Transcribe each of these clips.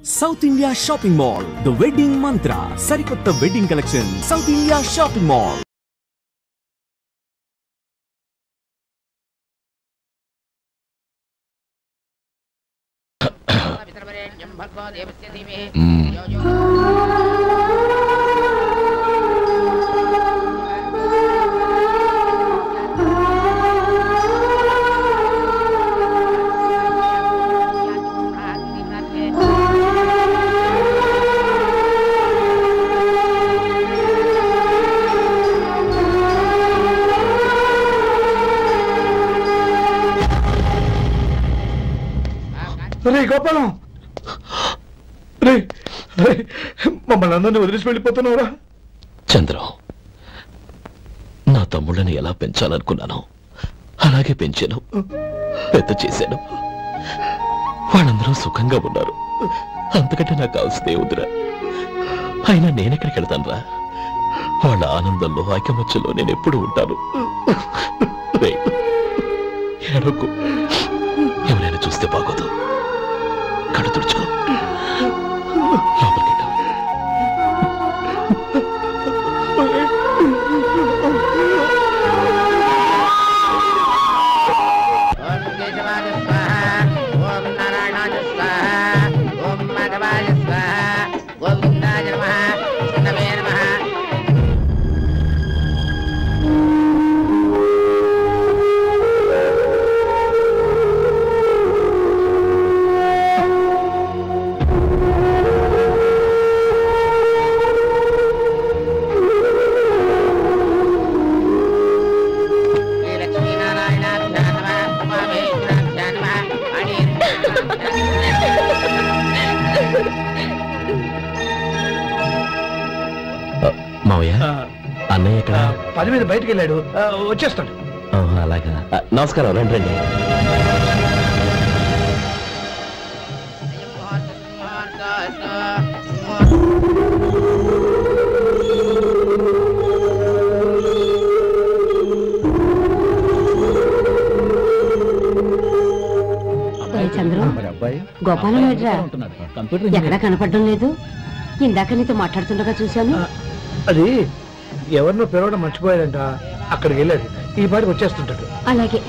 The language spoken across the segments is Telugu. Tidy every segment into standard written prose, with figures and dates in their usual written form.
South India Shopping Mall, The Wedding Mantra, Sarikotta Wedding Collection, South India Shopping Mall. రే గోపాలం, రే రే మమ్మల్ని అందరినీ వదిలేసి వెళ్ళిపోతున్నావురా. చంద్రం, నా తమ్ముళ్ళని ఎలా పెంచాలనుకున్నానో అలాగే పెంచాను, పెద్ద చేశాను. వాళ్ళందరూ సుఖంగా ఉన్నారు, అంతకంటే నాకు కావాల్సిందే వద్దురా. అయినా నేనెక్కడికి వెళ్తాను రా? వాళ్ళ ఆనందంలో ఐకమత్యంలో నేను ఎప్పుడు ఉంటాను. ఏడోకు, ఎవరైనా చూస్తే బాగోదు. కళ్ళు తుడుచుకో, లోపలికి అన్నయ్య ఎక్కడ? పని మీద బయటకు వెళ్ళాడు, వచ్చేస్తాడు. అలాగా, నమస్కారం. రండి రండి. గోపాలం ఎక్కడా కనపడడం లేదు. ఇందాక నీతో మాట్లాడుతుండగా చూశాను. అది ఎవరినో పిలవడం మర్చిపోయాడంట, అక్కడికి వెళ్ళాడు. ఈ పాటికి వచ్చేస్తుంటాడు. అలాగే.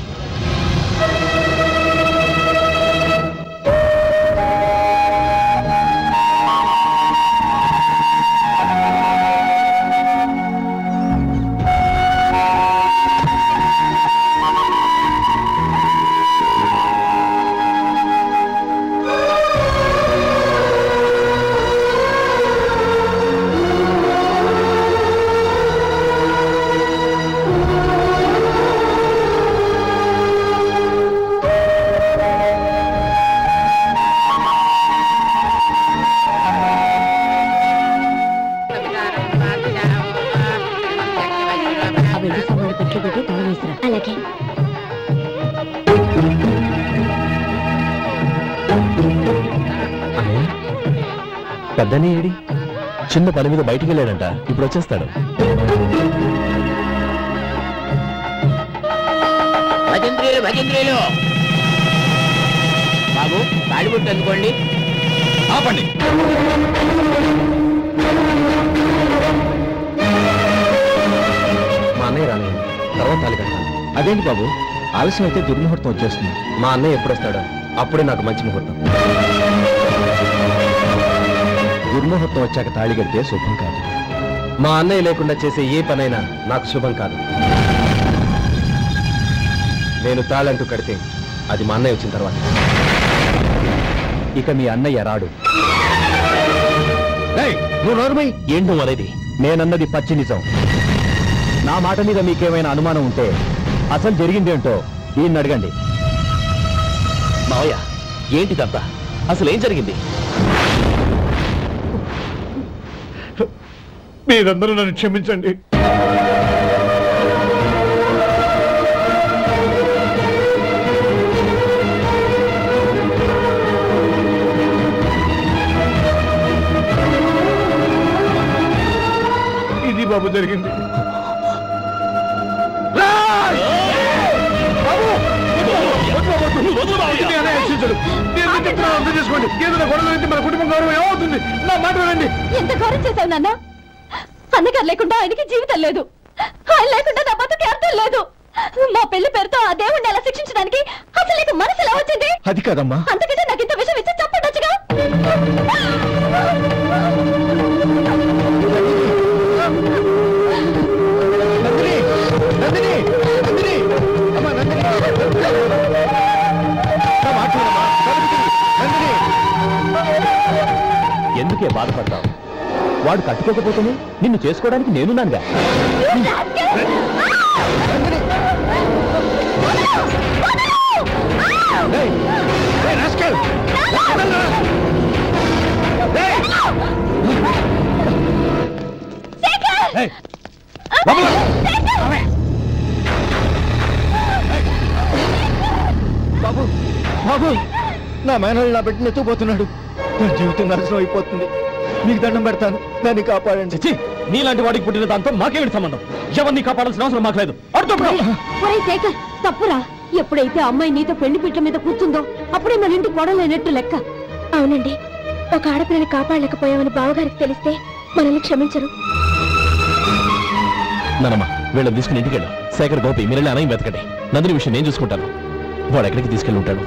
పెద్దని ఏడి? చిన్న పని మీద బయటికి వెళ్ళాడంట, ఇప్పుడు వచ్చేస్తాడు. భజంత్రీలు బాబు, తాళిబొట్టు అందుకోండి. ఆపండి. మా అన్నయ్య రాని తర్వాత తాళి కట్టాను. అదేంటి బాబు, ఆలస్యం అయితే దుర్ముహూర్తం వచ్చేస్తుంది. మా అన్నయ్య ఎప్పుడు వస్తాడో అప్పుడే నాకు మంచి ముహూర్తం. దుర్ముహూర్తం వచ్చాక తాళి కడితే శుభం కాదు. మా అన్నయ్య లేకుండా చేసే ఏ పనైనా నాకు శుభం కాదు. నేను తాళంటూ కడితే అది మా అన్నయ్య వచ్చిన తర్వాత. ఇక మీ అన్నయ్య రాడు. నువ్వు నోరుమై. ఏంటో అనేది? నేనన్నది పచ్చి నిజం. నా మాట మీద మీకేమైనా అనుమానం ఉంటే అసలు జరిగిందేంటో దీన్ని అడగండి. మావయ్య, ఏంటిదంతా? అసలు ఏం జరిగింది? మీరందరూ నన్ను క్షమించండి. ఇది బాబు జరిగింది. చేసుకోండి. ఏదైనా గొడవలు అయితే మన కుటుంబం గౌరవం మాట వినండి. ఎంత ఘోరం చేశావు నాన్న. అన్నగారు లేకుండా ఆయనకి జీవితం లేదు, ఆయన లేకుండా నా బతుకు అర్థం లేదు. మా పెళ్లి పేరుతో ఆ దేవుణ్ణి ఎలా శిక్షించడానికి అసలు నీకు మనసు ఎలా వచ్చింది? అది కాదమ్మా. అందుకనే నాకు ఇంత విషయం ఇచ్చి చంపడొచ్చుగా. ఎందుకే బాధపడతావు? వాడు కట్టుకోకపోతేనే నిన్ను చేసుకోవడానికి నేనున్నానుగా. బాబు బాబు, నా మేనల్ని నా బిడ్డను ఎత్తుకుపోతున్నాడు. నా జీవితం నాశనం అయిపోతుంది. మీకు దండం పెడతాను, దాన్ని కాపాడండి. నీలాంటి వాడికి పుట్టిన దాంతో మాకేమిటి సంబంధం? ఎవరిని కాపాడాల్సిన అవసరం మాకు లేదు. శేఖర్, తప్పురా. ఎప్పుడైతే అమ్మాయి నీతో పెళ్లి పీటల మీద కూర్చుందో అప్పుడే మన ఇంటికి గొడవలేనట్టు లెక్క. అవునండి, ఒక ఆడపిల్లని కాపాడలేకపోయామని బావగారికి తెలిస్తే మనల్ని క్షమించరు. నానమ్మా, వీళ్ళని తీసుకుని ఇంటికి వెళ్ళు. శేఖర్, గోపి మీరెళ్ళి అన్నయ్య వెతకండి. నందిని విషయం నేను చూసుకుంటాను. వాడు ఎక్కడికి తీసుకెళ్ళి ఉంటాడు?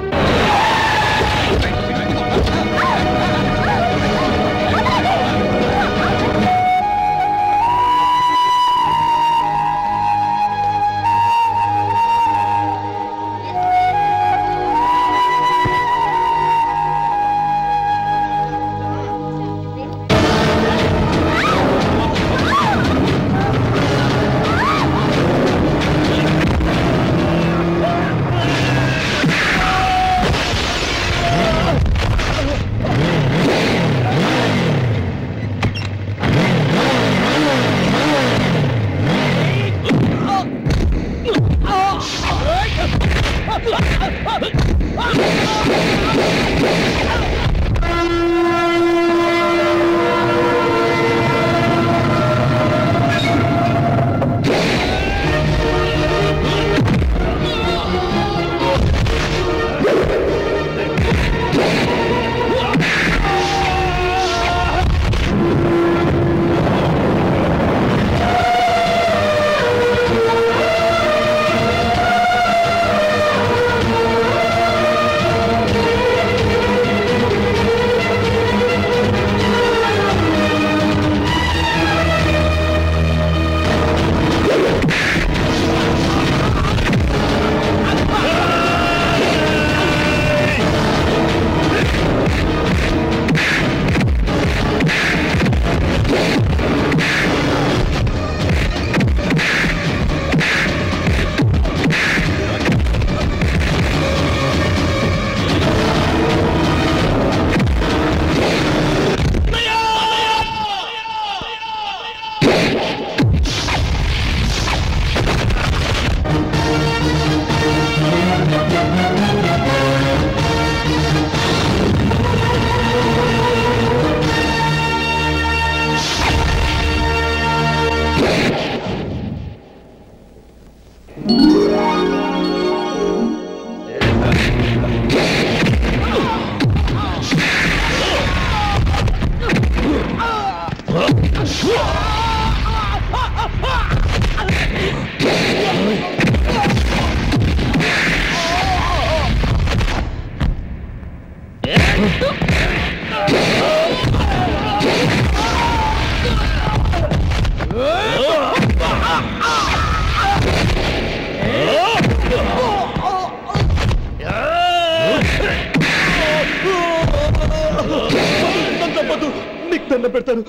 నీకు దండం పెడతాను,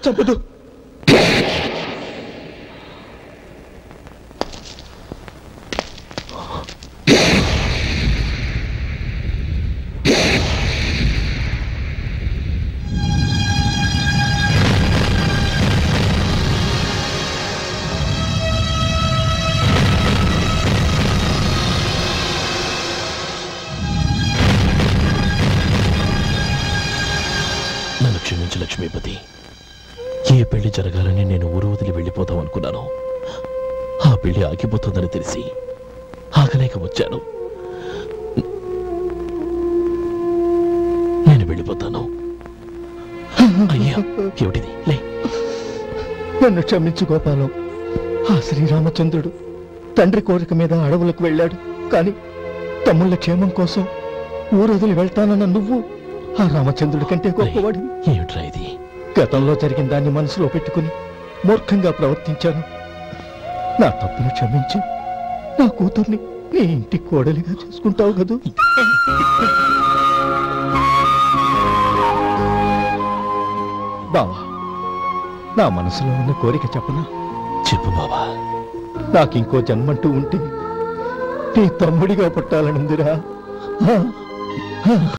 చంపదు. నన్ను క్షమించు లక్ష్మీపతి. ఏ పెళ్లి జరగాలని నేను ఊరు వదిలి వెళ్ళిపోతాం అనుకున్నాను. ఆ పెళ్లి ఆగిపోతుందని తెలిసి ఆగలేక వచ్చాను. నేను వెళ్ళిపోతాను. అయ్యో ఏమిటిది లే. నన్ను క్షమించు గోపాలం. ఆ శ్రీరామచంద్రుడు తండ్రి కోరిక మీద అడవులకు వెళ్ళాడు. కానీ తమ్ముళ్ళ క్షేమం కోసం ఊరొదిలి వెళ్తానన్న నువ్వు ఆ రామచంద్రుడి కంటే గొప్పవాడి. ఏమిట్రా ఇది? గతంలో జరిగిన దాన్ని మనసులో పెట్టుకుని మూర్ఖంగా ప్రవర్తించాను. నా తప్పును క్షమించి నా కూతుర్ని నీ ఇంటి కోడలిగా చేసుకుంటావు కదూ. బావా, నా మనసులో ఉన్న కోరిక చెప్పనా? చెప్పు బాబా. నాకింకో జన్మంటూ ఉంటే నీ తమ్ముడిగా పుట్టాలనుందిరా.